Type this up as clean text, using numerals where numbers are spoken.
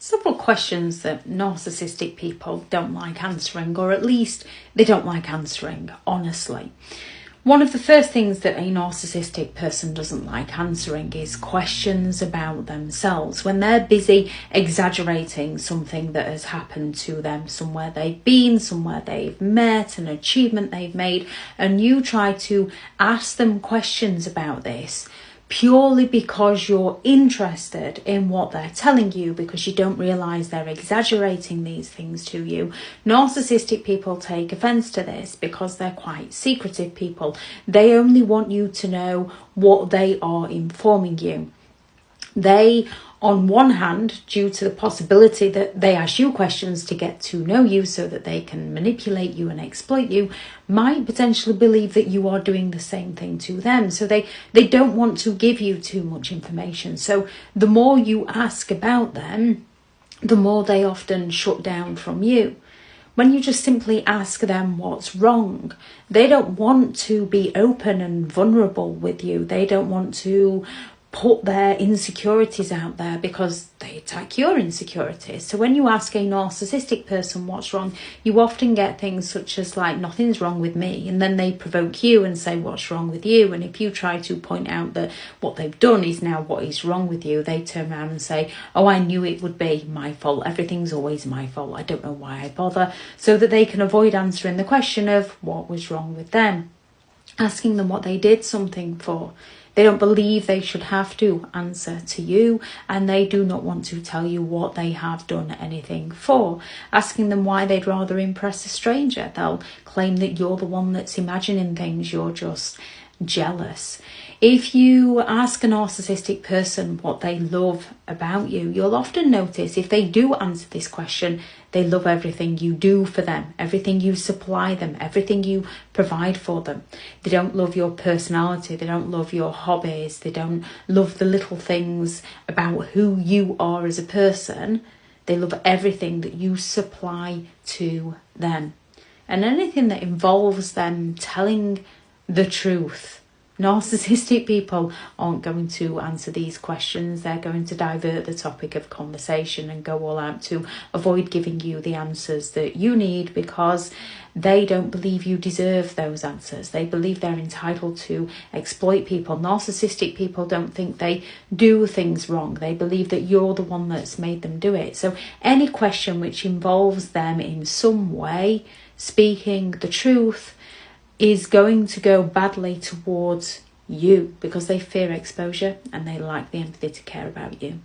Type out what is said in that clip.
several questions that narcissistic people don't like answering, or at least they don't like answering honestly. One of the first things that a narcissistic person doesn't like answering is questions about themselves. When they're busy exaggerating something that has happened to them, somewhere they've been, somewhere they've met, an achievement they've made, and you try to ask them questions about this, purely because you're interested in what they're telling you, because you don't realise they're exaggerating these things to you. Narcissistic people take offence to this because they're quite secretive people. They only want you to know what they are informing you. They, on one hand, due to the possibility that they ask you questions to get to know you so that they can manipulate you and exploit you, might potentially believe that you are doing the same thing to them. So they don't want to give you too much information. So the more you ask about them, the more they often shut down from you. When you just simply ask them what's wrong, they don't want to be open and vulnerable with you. They don't want to put their insecurities out there because they attack your insecurities. So when you ask a narcissistic person what's wrong, you often get things such as like, nothing's wrong with me, and then they provoke you and say what's wrong with you. And if you try to point out that what they've done is now what is wrong with you, they turn around and say, oh, I knew it would be my fault, everything's always my fault, I don't know why I bother, so that they can avoid answering the question of what was wrong with them, asking them what they did something for. They don't believe they should have to answer to you, and they do not want to tell you what they have done anything for. Asking them why they'd rather impress a stranger. They'll claim that you're the one that's imagining things, you're just jealous. If you ask a narcissistic person what they love about you, you'll often notice if they do answer this question, they love everything you do for them, everything you supply them, everything you provide for them. They don't love your personality, they don't love your hobbies, they don't love the little things about who you are as a person. They love everything that you supply to them. And anything that involves them telling the truth. Narcissistic people aren't going to answer these questions. They're going to divert the topic of conversation and go all out to avoid giving you the answers that you need, because they don't believe you deserve those answers. They believe they're entitled to exploit people. Narcissistic people don't think they do things wrong. They believe that you're the one that's made them do it. So any question which involves them in some way speaking the truth is going to go badly towards you, because they fear exposure and they lack the empathy to care about you.